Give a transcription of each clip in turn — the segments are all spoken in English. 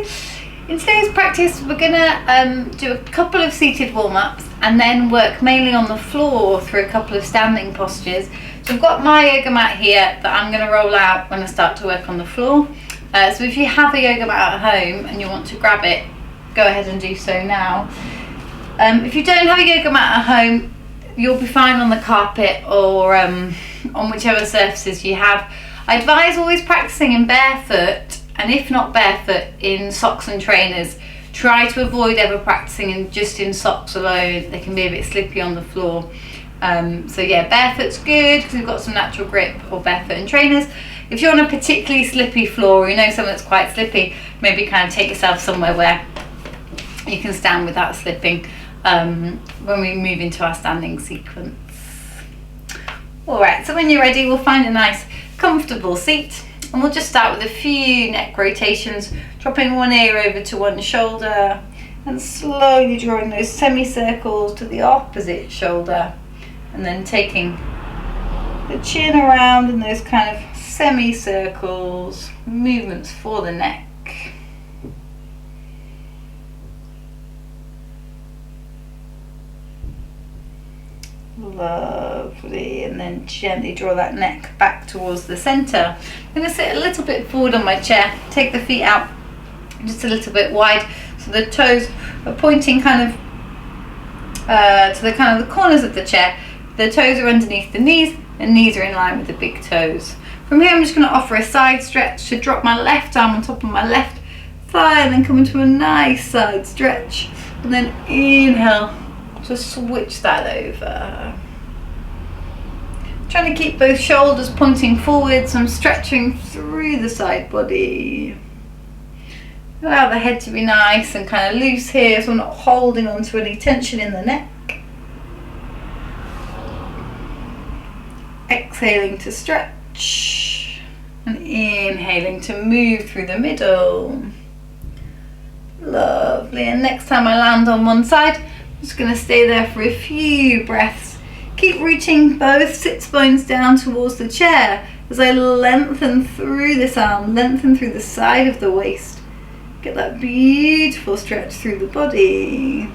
So in today's practice, we're gonna do a couple of seated warm-ups and then work mainly on the floor through a couple of standing postures. So I've got my yoga mat here that I'm gonna roll out when I start to work on the floor. So if you have a yoga mat at home and you want to grab it, go ahead and do so now. If you don't have a yoga mat at home, you'll be fine on the carpet or on whichever surfaces you have. I advise always practicing in barefoot, and if not barefoot, in socks and trainers. Try to avoid ever practicing just in socks alone. They can be a bit slippy on the floor. So yeah, barefoot's good because you've got some natural grip, or barefoot and trainers. If you're on a particularly slippy floor, or you know somewhere that's quite slippy, maybe kind of take yourself somewhere where you can stand without slipping when we move into our standing sequence. Alright, so when you're ready, we'll find a nice comfortable seat, and we'll just start with a few neck rotations, dropping one ear over to one shoulder and slowly drawing those semicircles to the opposite shoulder, and then taking the chin around in those kind of semicircles, movements for the neck. Lovely, and then gently draw that neck back towards the centre. I'm going to sit a little bit forward on my chair, take the feet out just a little bit wide so the toes are pointing kind of to the corners of the chair. The toes are underneath the knees and knees are in line with the big toes. From here I'm just going to offer a side stretch to drop my left arm on top of my left thigh and then come into a nice side stretch, and then inhale to switch that over. Trying to keep both shoulders pointing forwards. I'm stretching through the side body. Allow the head to be nice and kind of loose here, so I'm not holding on to any tension in the neck. Exhaling to stretch and inhaling to move through the middle. Lovely, and next time I land on one side, I'm just going to stay there for a few breaths. Keep reaching both sits bones down towards the chair as I lengthen through this arm, lengthen through the side of the waist. Get that beautiful stretch through the body.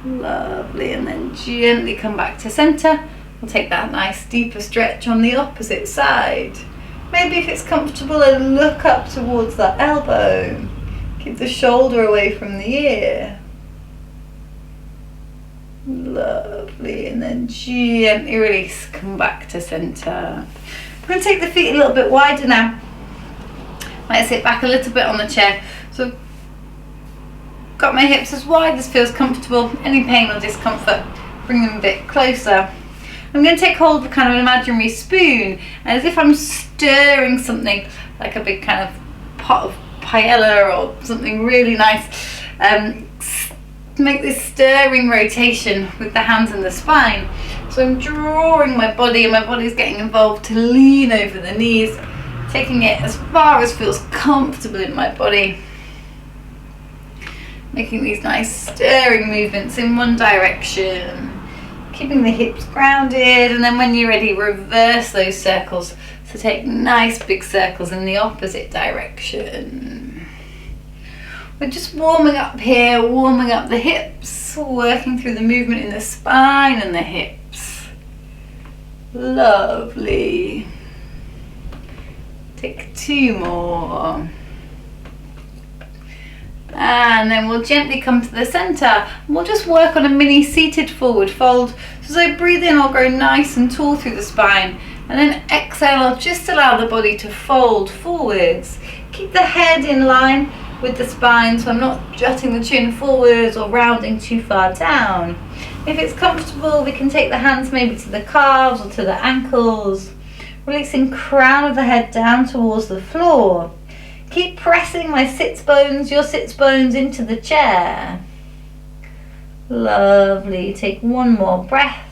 Lovely, and then gently come back to centre. We'll take that nice deeper stretch on the opposite side. Maybe if it's comfortable, a look up towards that elbow. Keep the shoulder away from the ear. Lovely, and then gently release, come back to centre. I'm going to take the feet a little bit wider now. Might sit back a little bit on the chair. So got my hips as wide as feels comfortable. Any pain or discomfort, bring them a bit closer. I'm going to take hold of kind of an imaginary spoon, and as if I'm stirring something, like a big kind of pot of paella or something really nice. Make this stirring rotation with the hands and the spine. So I'm drawing my body, and my body's getting involved to lean over the knees, taking it as far as feels comfortable in my body. Making these nice stirring movements in one direction, keeping the hips grounded, and then when you're ready, reverse those circles. So take nice big circles in the opposite direction. We're just warming up here, warming up the hips, working through the movement in the spine and the hips. Lovely. Take two more. And then we'll gently come to the centre. We'll just work on a mini seated forward fold. So as I breathe in, I'll grow nice and tall through the spine. And then exhale, I'll just allow the body to fold forwards. Keep the head in line with the spine, so I'm not jutting the chin forwards or rounding too far down. If it's comfortable, we can take the hands maybe to the calves or to the ankles, releasing crown of the head down towards the floor. Keep pressing my sits bones, your sits bones into the chair. Lovely, take one more breath.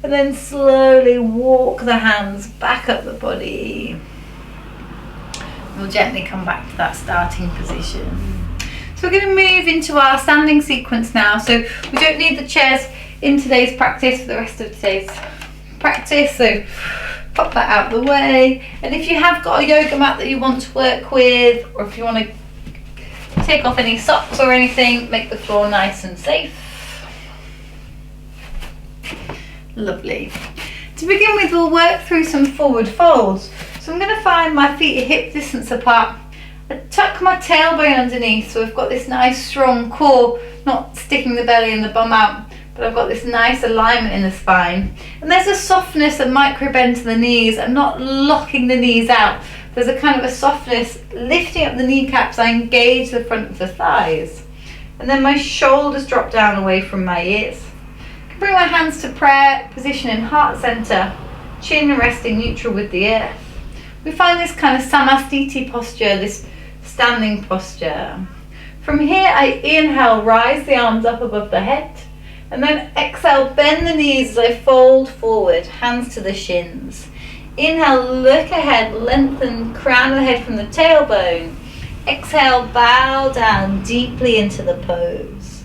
And then slowly walk the hands back up the body. We'll gently come back to that starting position. So we're going to move into our standing sequence now. So we don't need the chairs in today's practice for the rest of today's practice. So pop that out of the way. And if you have got a yoga mat that you want to work with, or if you want to take off any socks or anything, make the floor nice and safe. Lovely. To begin with, we'll work through some forward folds. So I'm going to find my feet hip distance apart. I tuck my tailbone underneath, so I've got this nice strong core, not sticking the belly and the bum out, but I've got this nice alignment in the spine. And there's a softness, a micro bend to the knees. I'm not locking the knees out. There's a kind of a softness, lifting up the kneecaps. I engage the front of the thighs. And then my shoulders drop down away from my ears. I can bring my hands to prayer position in heart center, chin resting neutral with the earth. We find this kind of samastiti posture, this standing posture. From here, I inhale, rise the arms up above the head. And then exhale, bend the knees as I fold forward, hands to the shins. Inhale, look ahead, lengthen crown of the head from the tailbone. Exhale, bow down deeply into the pose.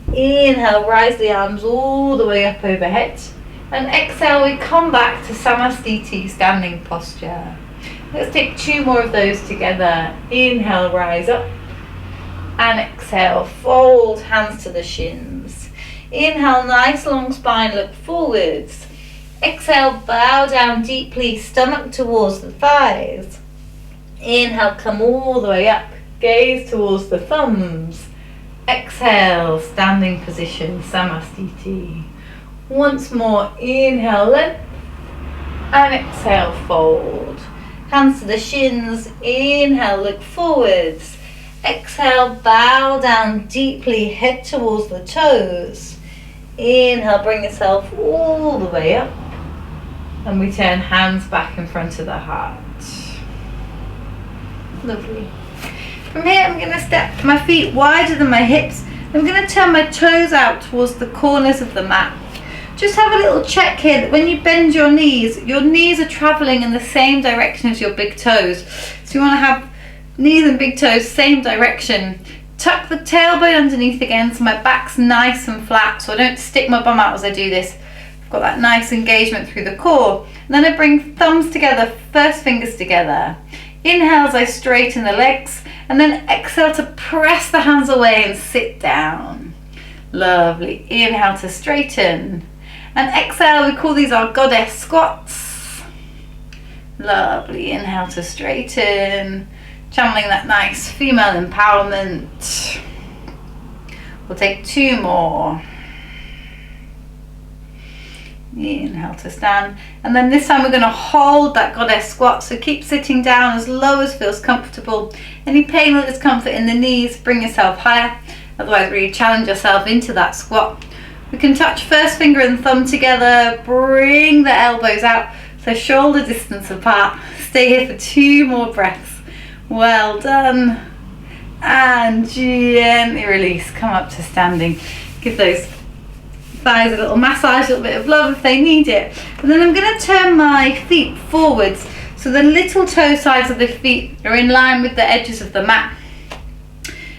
Inhale, rise the arms all the way up overhead. And exhale, we come back to samastiti, standing posture. Let's take 2 more of those together. Inhale, rise up. And exhale, fold, hands to the shins. Inhale, nice long spine, look forwards. Exhale, bow down deeply, stomach towards the thighs. Inhale, come all the way up, gaze towards the thumbs. Exhale, standing position, samastiti. Once more, inhale, length. And exhale, fold. Hands to the shins, inhale, look forwards. Exhale, bow down deeply, head towards the toes. Inhale, bring yourself all the way up. And we turn hands back in front of the heart. Lovely. From here, I'm going to step my feet wider than my hips. I'm going to turn my toes out towards the corners of the mat. Just have a little check here that when you bend your knees are traveling in the same direction as your big toes. So you want to have knees and big toes same direction. Tuck the tailbone underneath again so my back's nice and flat, so I don't stick my bum out as I do this. I've got that nice engagement through the core. And then I bring thumbs together, first fingers together. Inhale as I straighten the legs, and then exhale to press the hands away and sit down. Lovely. Inhale to straighten. And exhale, we call these our goddess squats. Lovely. Inhale to straighten. Channeling that nice female empowerment. We'll take 2 more. Inhale to stand. And then this time we're going to hold that goddess squat. So keep sitting down as low as feels comfortable. Any pain or discomfort in the knees, bring yourself higher. Otherwise, really challenge yourself into that squat. We can touch first finger and thumb together. Bring the elbows out. So shoulder distance apart. Stay here for 2 more breaths. Well done. And gently release. Come up to standing. Give those thighs a little massage, a little bit of love if they need it. And then I'm going to turn my feet forwards so the little toe sides of the feet are in line with the edges of the mat.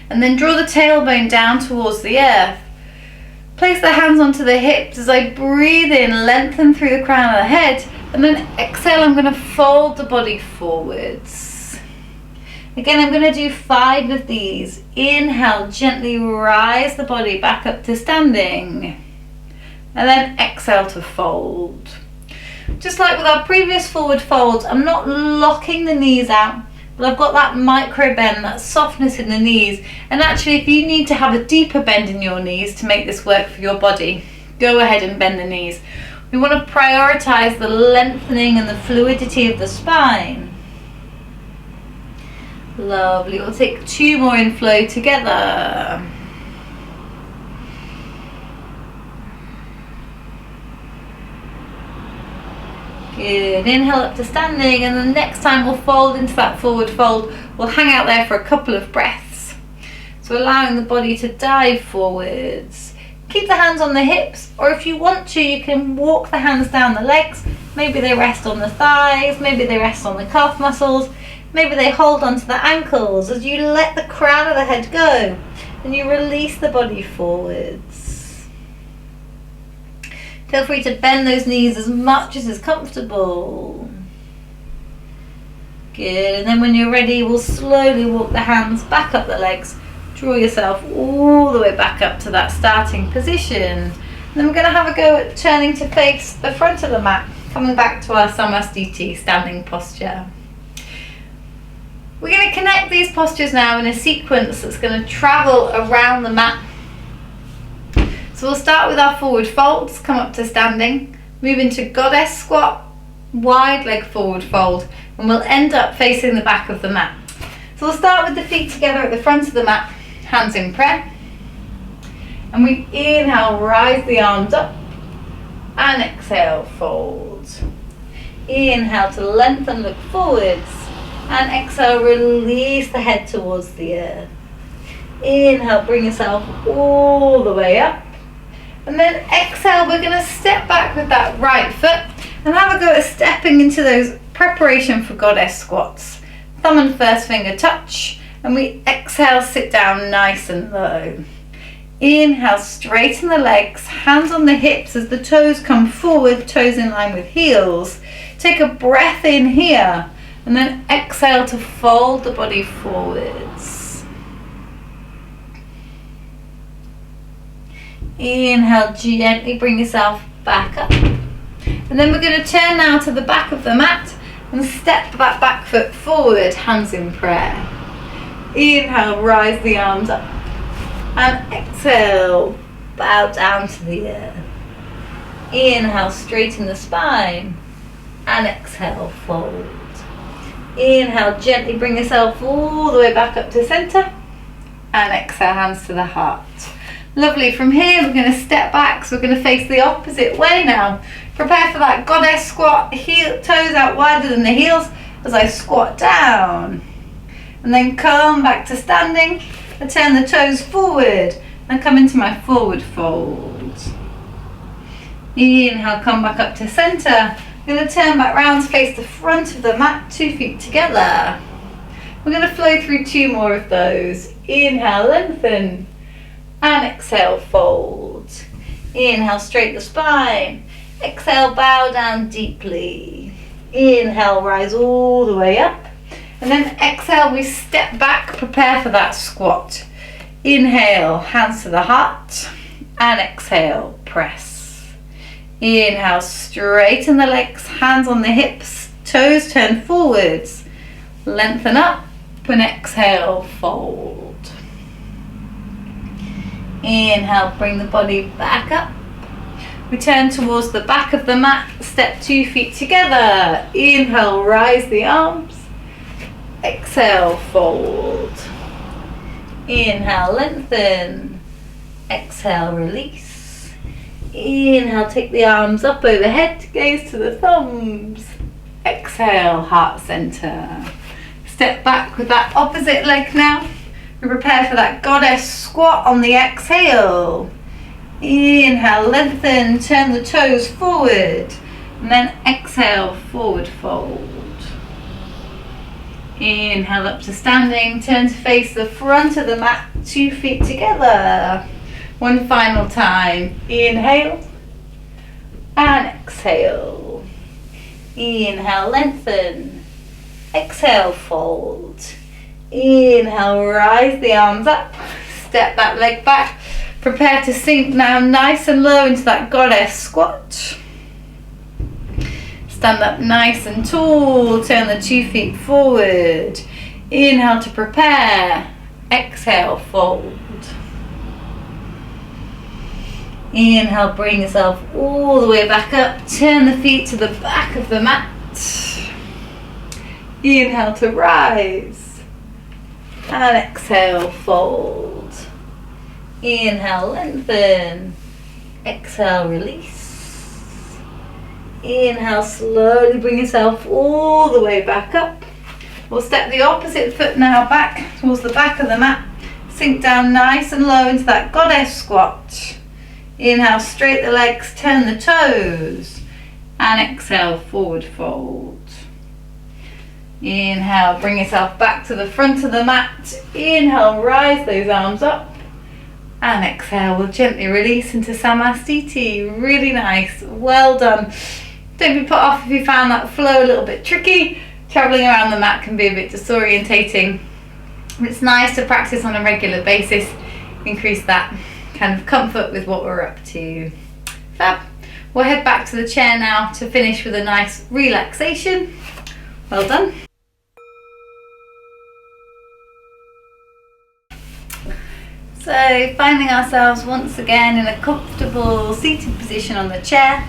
And then draw the tailbone down towards the earth. Place the hands onto the hips as I breathe in, lengthen through the crown of the head. And then exhale, I'm going to fold the body forwards. Again, I'm going to do 5 of these. Inhale, gently rise the body back up to standing. And then exhale to fold. Just like with our previous forward folds, I'm not locking the knees out, but I've got that micro bend, that softness in the knees. And actually, if you need to have a deeper bend in your knees to make this work for your body, go ahead and bend the knees. We want to prioritize the lengthening and the fluidity of the spine. Lovely. We'll take 2 more in flow together. Good. Inhale up to standing, and the next time we'll fold into that forward fold. We'll hang out there for a couple of breaths. So allowing the body to dive forwards. Keep the hands on the hips, or if you want to, you can walk the hands down the legs. Maybe they rest on the thighs, maybe they rest on the calf muscles. Maybe they hold onto the ankles as you let the crown of the head go and you release the body forwards. Feel free to bend those knees as much as is comfortable. Good, and then when you're ready, we'll slowly walk the hands back up the legs. Draw yourself all the way back up to that starting position. And then we're going to have a go at turning to face the front of the mat, coming back to our Samastiti standing posture. We're going to connect these postures now in a sequence that's going to travel around the mat. So we'll start with our forward folds, come up to standing, move into goddess squat, wide leg forward fold, and we'll end up facing the back of the mat. So we'll start with the feet together at the front of the mat, hands in prayer. And we inhale, rise the arms up, and exhale, fold. Inhale to lengthen, look forwards, and exhale, release the head towards the earth. Inhale, bring yourself all the way up. And then exhale, we're going to step back with that right foot and have a go at stepping into those preparation for goddess squats. Thumb and first finger touch, and we exhale, sit down nice and low. Inhale, straighten the legs, hands on the hips as the toes come forward, toes in line with heels. Take a breath in here, and then exhale to fold the body forwards. Inhale, gently bring yourself back up. And then we're going to turn now to the back of the mat and step that back foot forward, hands in prayer. Inhale, rise the arms up. And exhale, bow down to the earth. Inhale, straighten the spine. And exhale, fold. Inhale, gently bring yourself all the way back up to centre. And exhale, hands to the heart. Lovely. From here, we're going to step back, so we're going to face the opposite way now. Prepare for that goddess squat, heel, toes out wider than the heels as I squat down. And then come back to standing. I turn the toes forward and come into my forward fold. Inhale, come back up to centre. I'm going to turn back round to face the front of the mat, 2 feet together. We're going to flow through 2 more of those. Inhale, lengthen. And exhale, fold. Inhale, straighten the spine. Exhale, bow down deeply. Inhale, rise all the way up. And then exhale, we step back, prepare for that squat. Inhale, hands to the heart. And exhale, press. Inhale, straighten the legs, hands on the hips, toes turn forwards. Lengthen up and exhale, fold. Inhale, bring the body back up. We turn towards the back of the mat, step 2 feet together. Inhale, rise the arms. Exhale, fold. Inhale, lengthen. Exhale, release. Inhale, take the arms up overhead, gaze to the thumbs. Exhale, heart center. Step back with that opposite leg now. We prepare for that goddess squat on the exhale. Inhale, lengthen, turn the toes forward. And then exhale, forward fold. Inhale up to standing, turn to face the front of the mat, 2 feet together. One final time. Inhale and exhale. Inhale, lengthen. Exhale, fold. Inhale, rise the arms up. Step that leg back. Prepare to sink now nice and low into that goddess squat. Stand up nice and tall. Turn the 2 feet forward. Inhale to prepare. Exhale, fold. Inhale, bring yourself all the way back up. Turn the feet to the back of the mat. Inhale to rise. And exhale, fold. Inhale, lengthen. Exhale, release. Inhale, slowly bring yourself all the way back up. We'll step the opposite foot now back towards the back of the mat. Sink down nice and low into that goddess squat. Inhale, straight the legs, turn the toes. And exhale, forward fold. Inhale, bring yourself back to the front of the mat. Inhale, rise those arms up. And exhale, we'll gently release into Samastiti. Really nice, well done. Don't be put off if you found that flow a little bit tricky. travelling around the mat can be a bit disorientating. It's nice to practice on a regular basis, increase that kind of comfort with what we're up to. Fab. We'll head back to the chair now to finish with a nice relaxation. Well done. So finding ourselves once again in a comfortable seated position on the chair.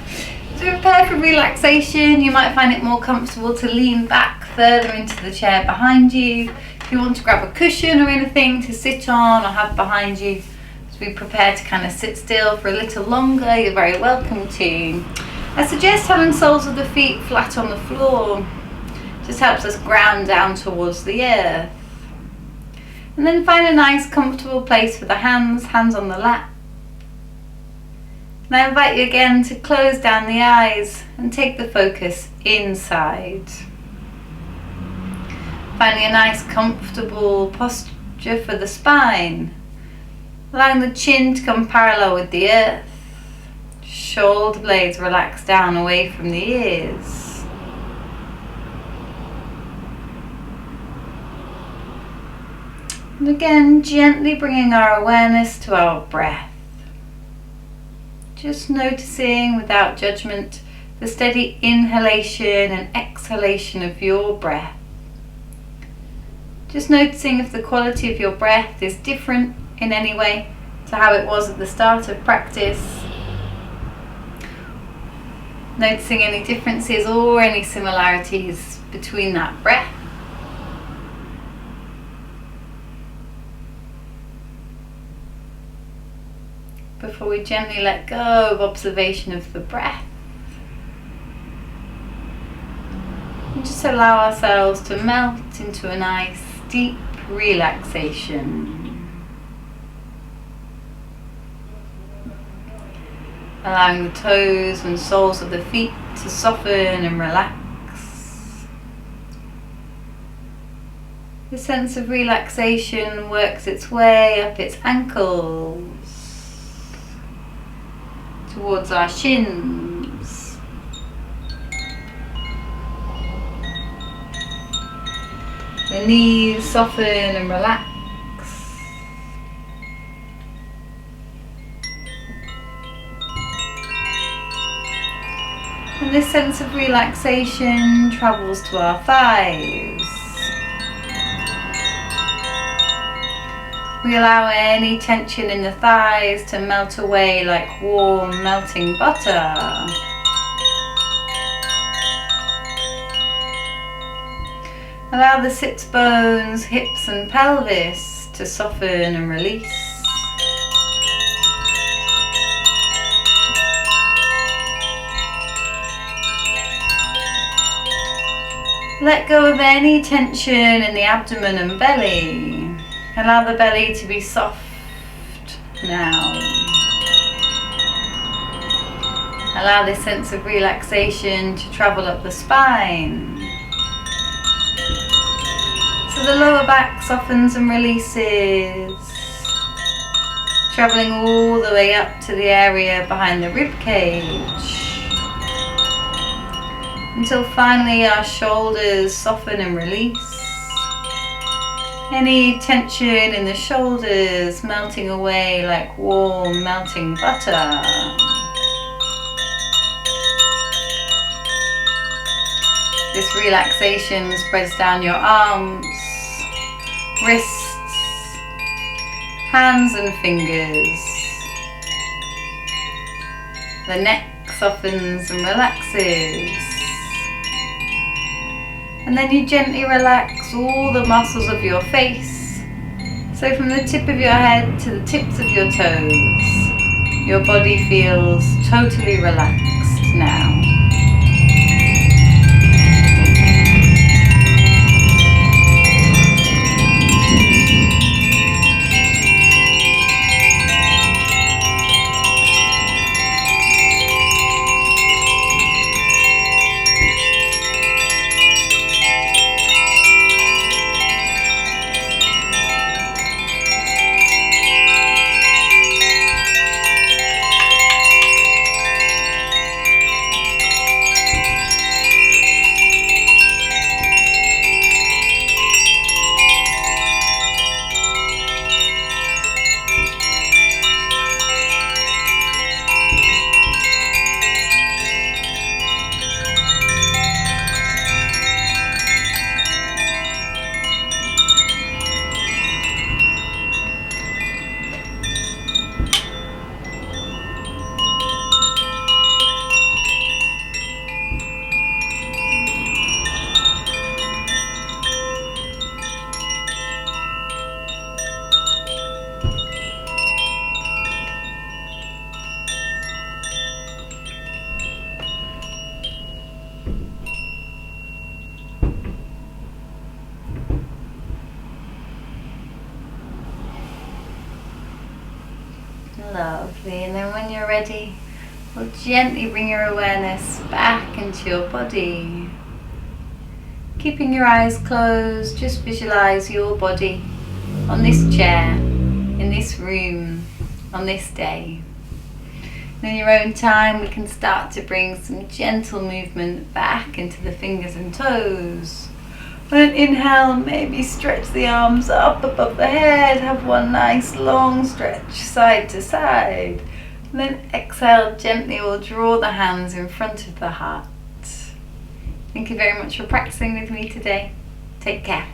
To prepare for relaxation, you might find it more comfortable to lean back further into the chair behind you. If you want to grab a cushion or anything to sit on or have behind you, as we prepare to kind of sit still for a little longer, you're very welcome to. I suggest having soles of the feet flat on the floor. Just helps us ground down towards the earth. And then find a nice comfortable place for the hands on the lap. And I invite you again to close down the eyes and take the focus inside. Finding a nice comfortable posture for the spine. Allowing the chin to come parallel with the earth. Shoulder blades relax down away from the ears. And again, gently bringing our awareness to our breath. Just noticing without judgment the steady inhalation and exhalation of your breath. Just noticing if the quality of your breath is different in any way to how it was at the start of practice. Noticing any differences or any similarities between that breath. Before we gently let go of observation of the breath. And just allow ourselves to melt into a nice deep relaxation. Allowing the toes and soles of the feet to soften and relax. The sense of relaxation works its way up its ankles, towards our shins. The knees soften and relax. And this sense of relaxation travels to our thighs. We allow any tension in the thighs to melt away like warm melting butter. Allow the sits bones, hips and pelvis to soften and release. Let go of any tension in the abdomen and belly. Allow the belly to be soft now. Allow this sense of relaxation to travel up the spine. So the lower back softens and releases, traveling all the way up to the area behind the rib cage, until finally our shoulders soften and release. Any tension in the shoulders melting away like warm melting butter. This relaxation spreads down your arms, wrists, hands and fingers. The neck softens and relaxes. And then you gently relax all the muscles of your face. So from the tip of your head to the tips of your toes, your body feels totally relaxed now. Lovely. And then when you're ready, we'll gently bring your awareness back into your body. Keeping your eyes closed, just visualize your body on this chair, in this room, on this day. And in your own time, we can start to bring some gentle movement back into the fingers and toes. On an inhale, maybe stretch the arms up above the head, have one nice long stretch side to side. And then exhale, gently we'll draw the hands in front of the heart. Thank you very much for practicing with me today. Take care.